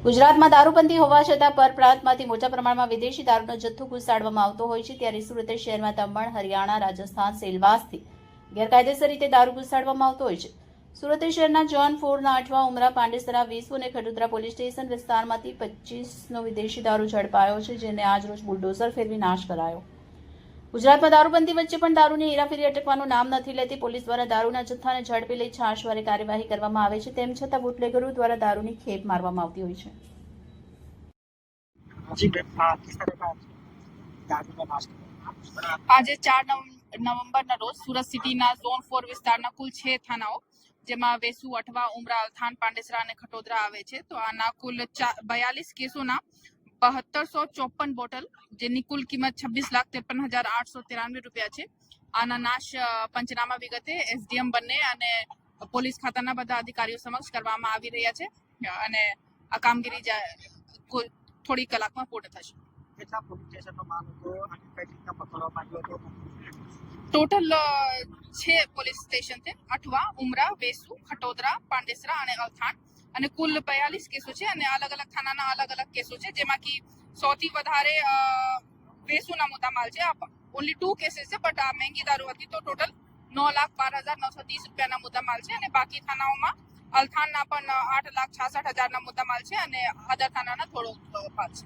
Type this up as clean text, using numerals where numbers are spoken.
ગુજરાતમાં દારૂબંધી હોવા છતાં પરપ્રાંતમાંથી મોટા પ્રમાણમાં વિદેશી દારૂનો જથ્થો ઘુસાડવામાં આવતો હોય છે, ત્યારે સુરત શહેરમાં દમણ, હરિયાણા, રાજસ્થાન, સેલવાસથી ગેરકાયદેસર રીતે દારૂ ઘુસાડવામાં આવતો હોય છે. સુરત શહેરના જોન 4ના અઠવા, ઉમરા, પાંડેસરા, વેસુ અને ખડોદરા પોલીસ સ્ટેશન વિસ્તારમાંથી 25નો વિદેશી દારૂ ઝડપાયો છે, જેને આજરોજ બુલડોઝર ફેરવી નાશ કરાયો. ગુજરાતમાં દારૂબંધી વચ્ચે પણ દારૂની હેરાફેરી અટકવાનું નામ નથી લેતી. પોલીસ દ્વારા દારૂના જથ્થાને ઝડપી લઈ છાશવારે કાર્યવાહી કરવામાં આવે છે, તેમ છતાં બુટલેગરો દ્વારા દારૂની ખેપ મારવામાં આવતી હોય છે. આજે 4 નવેમ્બરના રોજ સુરત સિટીના ઝોન 4 વિસ્તારના કુલ 6 થાનાઓ, જેમાં વેસુ, અઠવા, ઉમરા, અલથાણ, પાંડેસરા અને ખટોદરા આવે છે, તો આના કુલ 42 કેસોના 7254 બોટલ, જેની કુલ કિંમત 26,53,893 રૂપિયા છે. આના નાશ પંચનામા વિગતે એસડીએમ બંને અને પોલીસ ખાતાના બધા અધિકારીઓ સમક્ષ કરવામાં આવી રહ્યા છે, અને આ કામગીરી થોડી કલાકમાં પૂર્ણ થશે. કેટલા પોલીસ સ્ટેશનનો માલ હતો અને કઈ રીતના પકડવામાં આવ્યો હતો? ટોટલ 6 પોલીસ સ્ટેશન છે: અઠવા, ઉમરા, વેસુ, ખટોદરા, પાંડેસરા અને અલથાણ, અને કુલ 42 કેસો છે, અને અલગ અલગ થાનાના અલગ અલગ કેસો છે, જેમાંથી સૌથી વધારે વેસુના મુદ્દામાલ છે. ઓનલી 2 કેસીસ છે, બટ આ મહેંગી દારૂ હતી, તો ટોટલ 9,12,930 રૂપિયાના મુદ્દામાલ છે, અને બાકી થાનાઓમાં અલથાણના પણ 8,66,000ના મુદ્દામાલ છે, અને અધર થાનાના થોડો ભાગ છે.